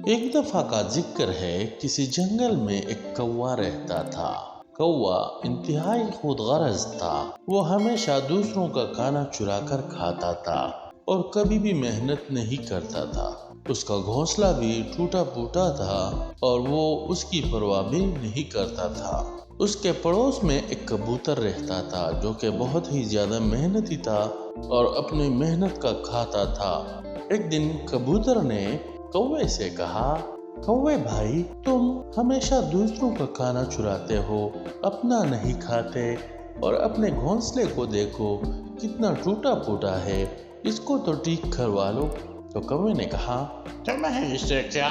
ایک دفعہ کا ذکر ہے، کسی جنگل میں ایک کوا رہتا تھا۔ کوا انتہائی خود غرض تھا۔ وہ ہمیشہ دوسروں کا کھانا چرا کر کھاتا تھا اور کبھی بھی محنت نہیں کرتا تھا۔ اس کا گھونسلہ بھی ٹوٹا پھوٹا تھا اور وہ اس کی پرواہ بھی نہیں کرتا تھا۔ اس کے پڑوس میں ایک کبوتر رہتا تھا جو کہ بہت ہی زیادہ محنتی تھا اور اپنی محنت کا کھاتا تھا۔ ایک دن کبوتر نے کوے سے کہا، کوے بھائی، تم ہمیشہ دوسروں کا کھانا چراتے ہو، اپنا نہیں کھاتے، اور اپنے گھونسلے کو دیکھو کتنا ٹوٹا پھوٹا ہے، اس کو تو ٹھیک کروا لو۔ تو کوے نے کہا، تمہیں اس سے کیا؟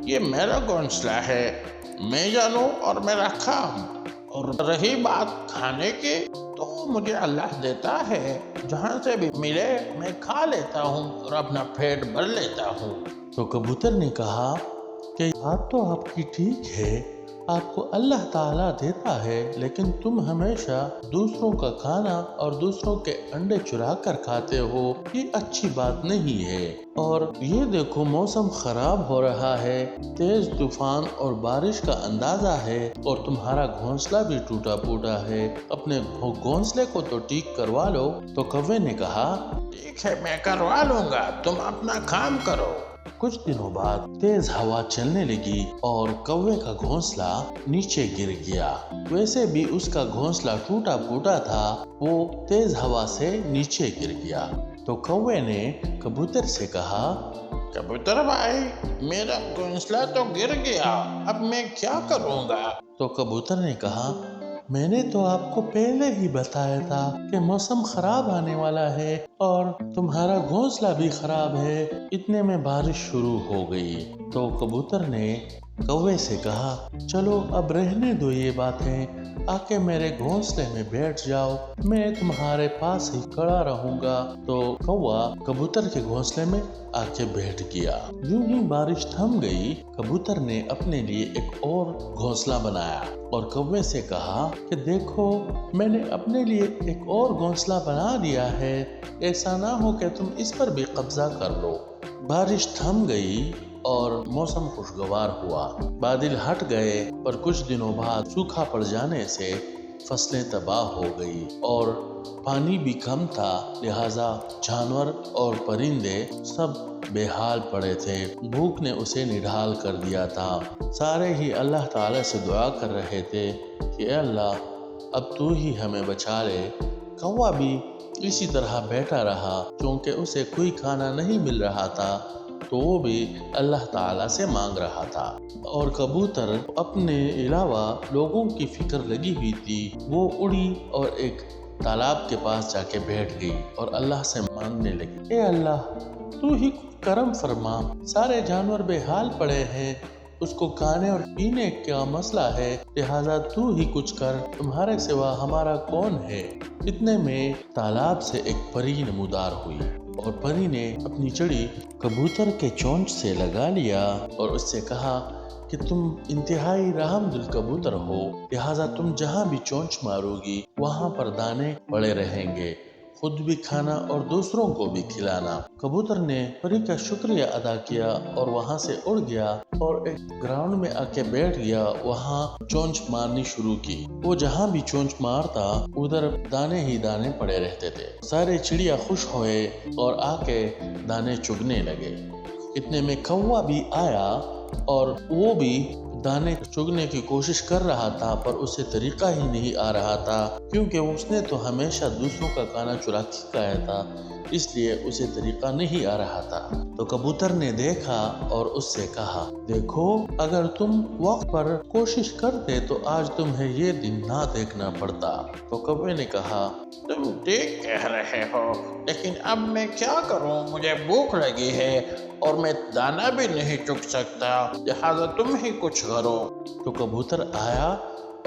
یہ میرا گھونسلہ ہے، میں جانوں اور میرا کام۔ اور رہی بات کھانے کی، تو مجھے اللہ دیتا ہے، جہاں سے بھی ملے میں کھا لیتا ہوں اور اپنا پیٹ بھر لیتا ہوں۔ تو کبوتر نے کہا کہ بات تو آپ کی ٹھیک ہے، آپ کو اللہ تعالیٰ دیتا ہے، لیکن تم ہمیشہ دوسروں کا کھانا اور دوسروں کے انڈے چرا کر کھاتے ہو، یہ اچھی بات نہیں ہے۔ اور یہ دیکھو موسم خراب ہو رہا ہے، تیز طوفان اور بارش کا اندازہ ہے، اور تمہارا گھونسلہ بھی ٹوٹا پھوٹا ہے، اپنے گھونسلے کو تو ٹھیک کروا لو۔ تو کوے نے کہا، ٹھیک ہے، میں کروا لوں گا، تم اپنا کام کرو۔ کچھ دنوں بعد تیز ہوا چلنے لگی اور کوے کا گھونسلہ نیچے گر گیا۔ ویسے بھی اس کا گھونسلہ ٹوٹا پھوٹا تھا، وہ تیز ہوا سے نیچے گر گیا۔ تو کوے نے کبوتر سے کہا، کبوتر بھائی، میرا گھونسلہ تو گر گیا، اب میں کیا کروں گا؟ تو کبوتر نے کہا، میں نے تو آپ کو پہلے ہی بتایا تھا کہ موسم خراب آنے والا ہے اور تمہارا گھونسلہ بھی خراب ہے۔ اتنے میں بارش شروع ہو گئی۔ تو کبوتر نے کوے سے کہا، چلو اب رہنے دو یہ باتیں، آ کے میرے گھونسلے میں بیٹھ جاؤ، میں تمہارے پاس ہی کھڑا رہوں گا۔ تو کوا کبوتر کے گھونسلے میں آ کے بیٹھ گیا۔ یوں ہی بارش تھم گئی۔ کبوتر نے اپنے لیے ایک اور گھونسلہ بنایا اور کوے سے کہا کہ دیکھو، میں نے اپنے لیے ایک اور گھونسلہ بنا دیا ہے، ایسا نہ ہو کہ تم اس پر بھی قبضہ کر لو۔ بارش تھم گئی اور موسم خوشگوار ہوا، بادل ہٹ گئے، پر کچھ دنوں بعد سوکھا پڑ جانے سے فصلیں تباہ ہو گئی اور پانی بھی کم تھا، لہٰذا جانور اور پرندے سب بے حال پڑے تھے، بھوک نے اسے نڈھال کر دیا تھا۔ سارے ہی اللہ تعالیٰ سے دعا کر رہے تھے کہ اے اللہ، اب تو ہی ہمیں بچا لے۔ کوا بھی اسی طرح بیٹھا رہا، کیونکہ اسے کوئی کھانا نہیں مل رہا تھا، تو وہ بھی اللہ تعالیٰ سے مانگ رہا تھا۔ اور کبوتر اپنے علاوہ لوگوں کی فکر لگی ہوئی تھی، وہ اڑی اور ایک تالاب کے پاس جا کے بیٹھ گئی اور اللہ سے مانگنے لگی، اے اللہ، تو ہی کرم فرما، سارے جانور بے حال پڑے ہیں، اس کو کھانے اور پینے کا مسئلہ ہے، لہٰذا تو ہی کچھ کر، تمہارے سوا ہمارا کون ہے۔ اتنے میں تالاب سے ایک پری نمودار ہوئی اور پری نے اپنی چڑی کبوتر کے چونچ سے لگا لیا اور اس سے کہا کہ تم انتہائی رحم دل کبوتر ہو، لہٰذا تم جہاں بھی چونچ مارو گی وہاں پر دانے پڑے رہیں گے، خود بھی کھانا اور دوسروں کو بھی کھلانا۔ کبوتر نے پری کا شکریہ ادا کیا اور وہاں سے اڑ گیا اور ایک گراؤنڈ میں آ کے بیٹھ گیا، وہاں چونچ مارنی شروع کی۔ وہ جہاں بھی چونچ مارتا ادھر دانے ہی دانے پڑے رہتے تھے۔ سارے چڑیا خوش ہوئے اور آ کے دانے چگنے لگے۔ اتنے میں کوا بھی آیا اور وہ بھی دانے چگنے کی کوشش کر رہا تھا، پر اسے طریقہ ہی نہیں آ رہا تھا، کیونکہ اس نے تو ہمیشہ دوسروں کا کھانا چرا کے کھایا تھا، اس لیے اسے طریقہ نہیں آ رہا تھا۔ تو کبوتر نے دیکھا اور اس سے کہا، دیکھو، اگر تم وقت پر کوشش کرتے تو آج تمہیں یہ دن نہ دیکھنا پڑتا۔ تو کوے نے کہا، تم ٹھیک کہہ رہے ہو، لیکن اب میں کیا کروں، مجھے بھوک لگی ہے اور میں دانا بھی نہیں چگ سکتا، لہٰذا تم ہی کچھ کرو۔ تو کبوتر آیا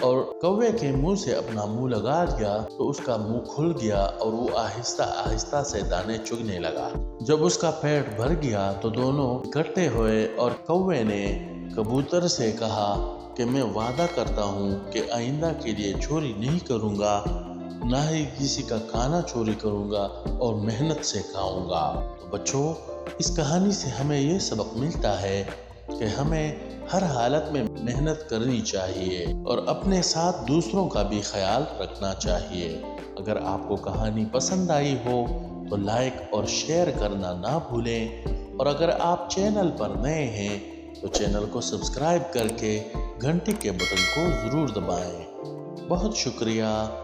اور کوے کے منہ سے اپنا منہ لگا دیا، تو اس کا منہ کھل گیا اور وہ آہستہ آہستہ سے دانے چگنے لگا۔ جب اس کا پیٹ بھر گیا تو دونوں اکٹھے ہوئے اور کوے نے کبوتر سے کہا کہ میں وعدہ کرتا ہوں کہ آئندہ کے لیے چوری نہیں کروں گا، نہ ہی کسی کا کھانا چوری کروں گا اور محنت سے کھاؤں گا۔ تو بچوں، اس کہانی سے ہمیں یہ سبق ملتا ہے کہ ہمیں ہر حالت میں محنت کرنی چاہیے اور اپنے ساتھ دوسروں کا بھی خیال رکھنا چاہیے۔ اگر آپ کو کہانی پسند آئی ہو تو لائک اور شیئر کرنا نہ بھولیں، اور اگر آپ چینل پر نئے ہیں تو چینل کو سبسکرائب کر کے گھنٹی کے بٹن کو ضرور دبائیں۔ بہت شکریہ۔